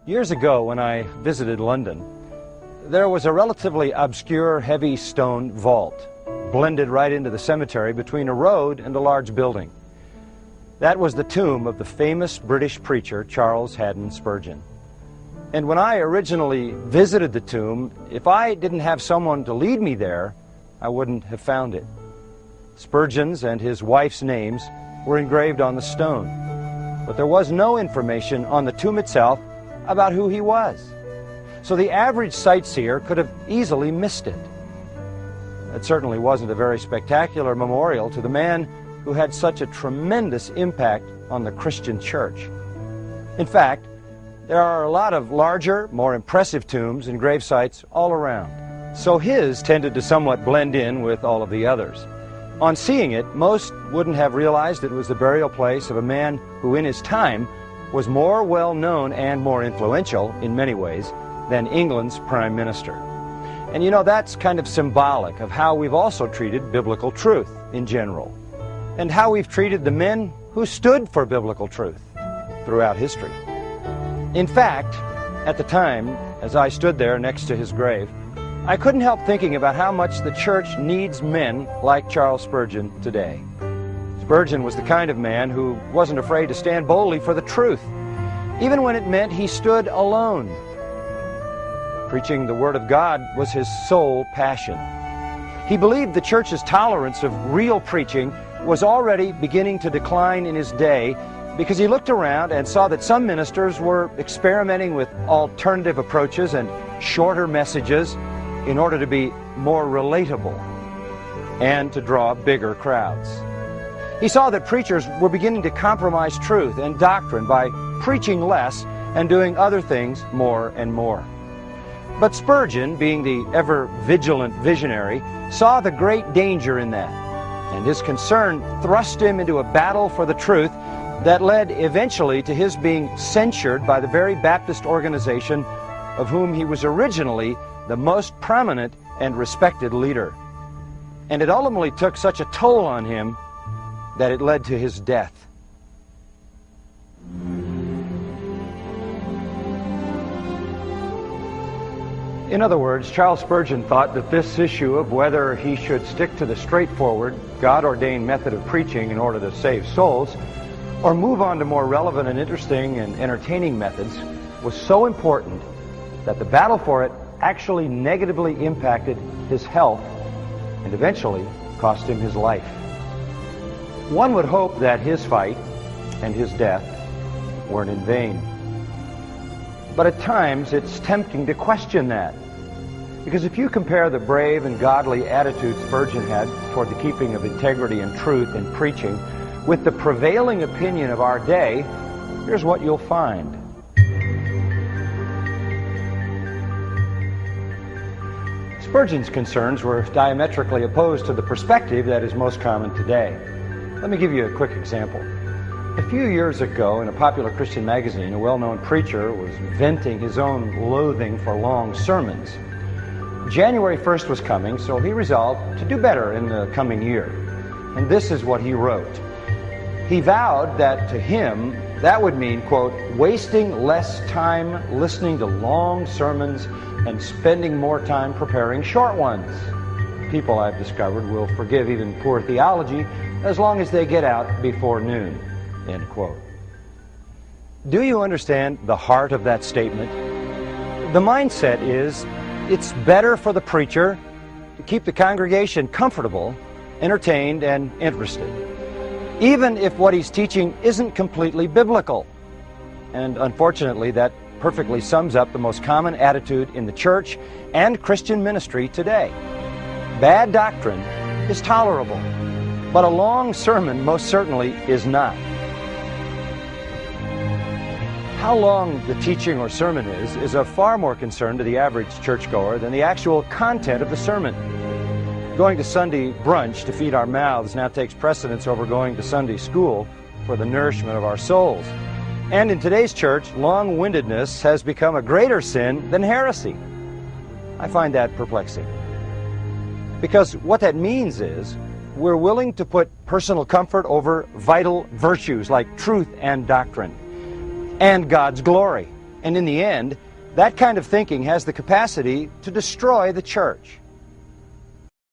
Years ago, when I visited London, there was a relatively obscure, heavy stone vault blended right into the cemetery between a road and a large building. That was the tomb of the famous British preacher Charles Haddon Spurgeon. And when I originally visited the tomb, if I didn't have someone to lead me there, I wouldn't have found it. Spurgeon's and his wife's names were engraved on the stone, but there was no information on the tomb itself about who he was. So the average sightseer could have easily missed it. It certainly wasn't a very spectacular memorial to the man who had such a tremendous impact on the Christian church. In fact, there are a lot of larger, more impressive tombs and grave sites all around. So his tended to somewhat blend in with all of the others. On seeing it, most wouldn't have realized it was the burial place of a man who in his time was more well-known and more influential in many ways than England's Prime Minister. And you know, that's kind of symbolic of how we've also treated biblical truth in general, and how we've treated the men who stood for biblical truth throughout history. In fact, at the time, as I stood there next to his grave, I couldn't help thinking about how much the church needs men like Charles Spurgeon today. Spurgeon was the kind of man who wasn't afraid to stand boldly for the truth, even when it meant he stood alone. Preaching the Word of God was his sole passion. He believed the church's tolerance of real preaching was already beginning to decline in his day, because he looked around and saw that some ministers were experimenting with alternative approaches and shorter messages in order to be more relatable and to draw bigger crowds. He saw that preachers were beginning to compromise truth and doctrine by preaching less and doing other things more and more. But Spurgeon, being the ever-vigilant visionary, saw the great danger in that, and his concern thrust him into a battle for the truth that led eventually to his being censured by the very Baptist organization of whom he was originally the most prominent and respected leader. And it ultimately took such a toll on him that it led to his death. In other words, Charles Spurgeon thought that this issue of whether he should stick to the straightforward, God-ordained method of preaching in order to save souls, or move on to more relevant and interesting and entertaining methods, was so important that the battle for it actually negatively impacted his health and eventually cost him his life. One would hope that his fight and his death weren't in vain. But at times it's tempting to question that, because if you compare the brave and godly attitude Spurgeon had toward the keeping of integrity and truth in preaching with the prevailing opinion of our day, here's what you'll find. Spurgeon's concerns were diametrically opposed to the perspective that is most common today. Let me give you a quick example. A few years ago, in a popular Christian magazine, a well-known preacher was venting his own loathing for long sermons. January 1st was coming, so he resolved to do better in the coming year. And this is what he wrote. He vowed that to him, that would mean, quote, wasting less time listening to long sermons and spending more time preparing short ones. People, I've discovered, will forgive even poor theology as long as they get out before noon, end quote. Do you understand the heart of that statement? The mindset is, it's better for the preacher to keep the congregation comfortable, entertained, and interested, even if what he's teaching isn't completely biblical. And unfortunately, that perfectly sums up the most common attitude in the church and Christian ministry today. Bad doctrine is tolerable, but a long sermon most certainly is not. How long the teaching or sermon is of far more concern to the average churchgoer than the actual content of the sermon. Going to Sunday brunch to feed our mouths now takes precedence over going to Sunday school for the nourishment of our souls. And in today's church, long-windedness has become a greater sin than heresy. I find that perplexing. Because what that means is we're willing to put personal comfort over vital virtues like truth and doctrine and God's glory. And in the end, that kind of thinking has the capacity to destroy the church.